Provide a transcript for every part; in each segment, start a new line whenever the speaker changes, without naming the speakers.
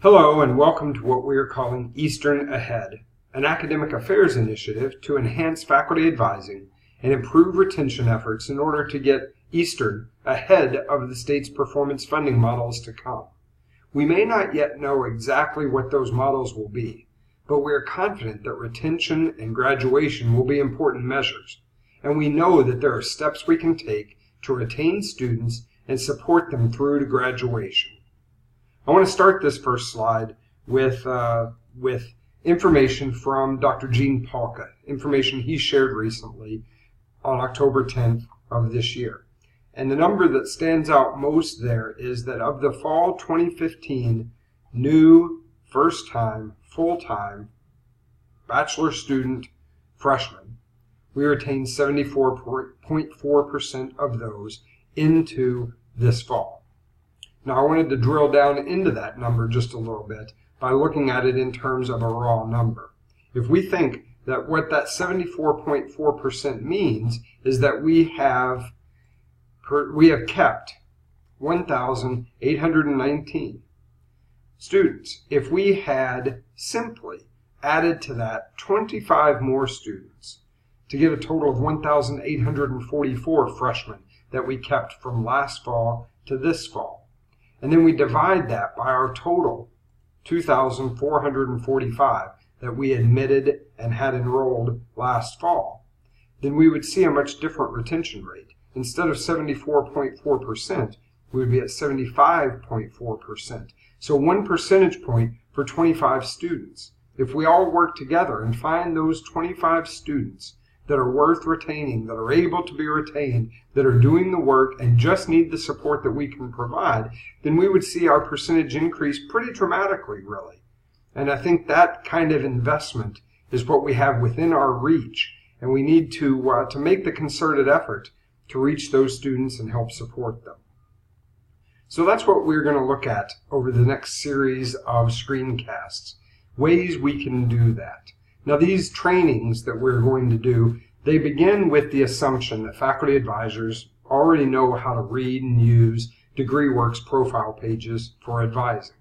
Hello and welcome to what we are calling Eastern Ahead, an academic affairs initiative to enhance faculty advising and improve retention efforts in order to get Eastern ahead of the state's performance funding models to come. We may not yet know exactly what those models will be, but we are confident that retention and graduation will be important measures, and we know that there are steps we can take to retain students and support them through to graduation. I want to start this first slide with information from Dr. Gene Palka, information he shared recently on October 10th of this year. And the number that stands out most there is that of the fall 2015 new first-time, full-time bachelor student freshmen, we retained 74.4% of those into this fall. Now, I wanted to drill down into that number just a little bit by looking at it in terms of a raw number. If we think that what that 74.4% means is that we have kept 1,819 students. If we had simply added to that 25 more students to get a total of 1,844 freshmen that we kept from last fall to this fall, and then we divide that by our total 2,445 that we admitted and had enrolled last fall, then we would see a much different retention rate. Instead of 74.4%, we would be at 75.4%. So 1 percentage point for 25 students. If we all work together and find those 25 students that are worth retaining, that are able to be retained, that are doing the work and just need the support that we can provide, then we would see our percentage increase pretty dramatically, really. And I think that kind of investment is what we have within our reach, and we need to make the concerted effort to reach those students and help support them. So that's what we're going to look at over the next series of screencasts, ways we can do that. Now, these trainings that we're going to do, they begin with the assumption that faculty advisors already know how to read and use DegreeWorks profile pages for advising.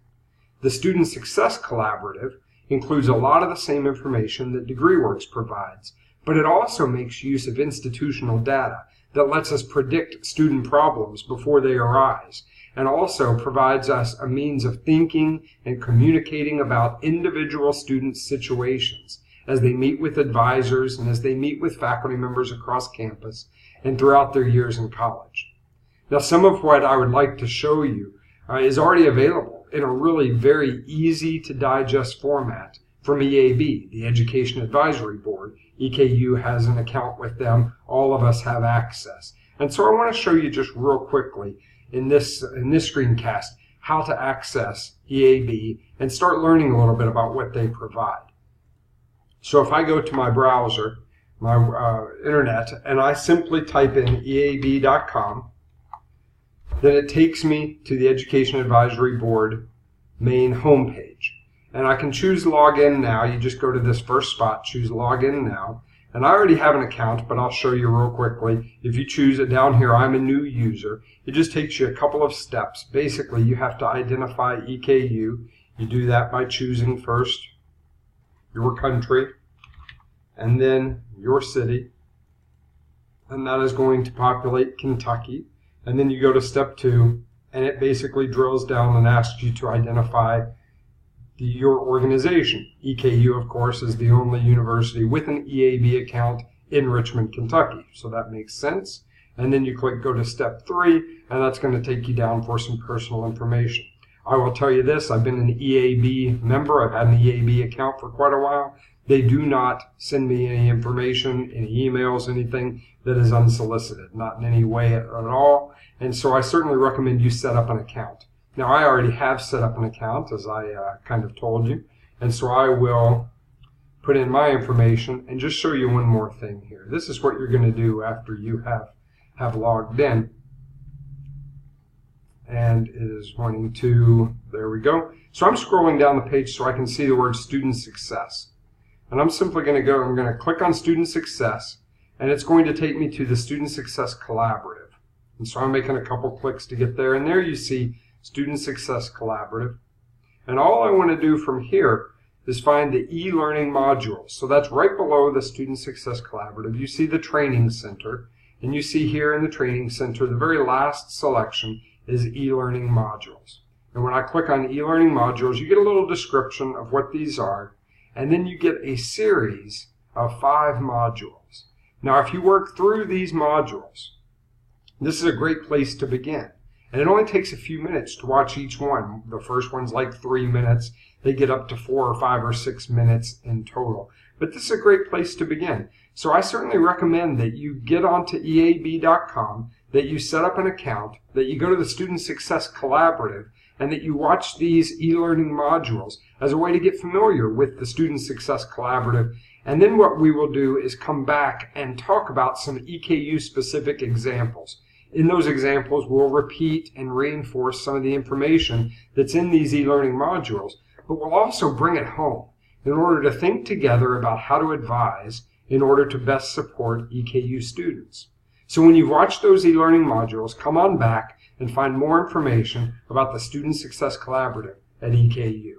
The Student Success Collaborative includes a lot of the same information that DegreeWorks provides, but it also makes use of institutional data that lets us predict student problems before they arise, and also provides us a means of thinking and communicating about individual student situations as they meet with advisors and as they meet with faculty members across campus and throughout their years in college. Now, some of what I would like to show you is already available in a really very easy to digest format from EAB, the Education Advisory Board. EKU has an account with them. All of us have access. And so I want to show you just real quickly in this screencast how to access EAB and start learning a little bit about what they provide. So if I go to my browser, my internet, and I simply type in eab.com, then it takes me to the Education Advisory Board main homepage. And I can choose Login Now. You just go to this first spot, choose Login Now. And I already have an account, but I'll show you real quickly. If you choose it down here, I'm a new user. It just takes you a couple of steps. Basically, you have to identify EKU. You do that by choosing first your country, and then your city, and that is going to populate Kentucky. And then you go to step 2, and it basically drills down and asks you to identify your organization. EKU, of course, is the only university with an EAB account in Richmond, Kentucky, so that makes sense. And then you click go to step 3, and that's going to take you down for some personal information. I will tell you this, I've been an EAB member. I've had an EAB account for quite a while. They do not send me any information, any emails, anything that is unsolicited, not in any way at all. And so I certainly recommend you set up an account. Now, I already have set up an account, as I kind of told you. And so I will put in my information and just show you one more thing here. This is what you're going to do after you have logged in. And it is wanting to, there we go. So I'm scrolling down the page so I can see the word Student Success. And I'm simply going to go, I'm going to click on Student Success, and it's going to take me to the Student Success Collaborative. And so I'm making a couple clicks to get there, and there you see Student Success Collaborative. And all I want to do from here is find the e-learning modules. So that's right below the Student Success Collaborative. You see the Training Center, and you see here in the Training Center, the very last selection is e-learning modules. And when I click on e-learning modules, you get a little description of what these are, and then you get a series of 5 modules. Now, if you work through these modules, this is a great place to begin. And it only takes a few minutes to watch each one. The first one's like 3 minutes. They get up to 4 or 5 or 6 minutes in total. But this is a great place to begin. So I certainly recommend that you get onto eab.com, that you set up an account, that you go to the Student Success Collaborative, and that you watch these e-learning modules as a way to get familiar with the Student Success Collaborative. And then what we will do is come back and talk about some EKU-specific examples. In those examples, we'll repeat and reinforce some of the information that's in these e-learning modules, but we'll also bring it home in order to think together about how to advise in order to best support EKU students. So when you've watched those e-learning modules, come on back and find more information about the Student Success Collaborative at EKU.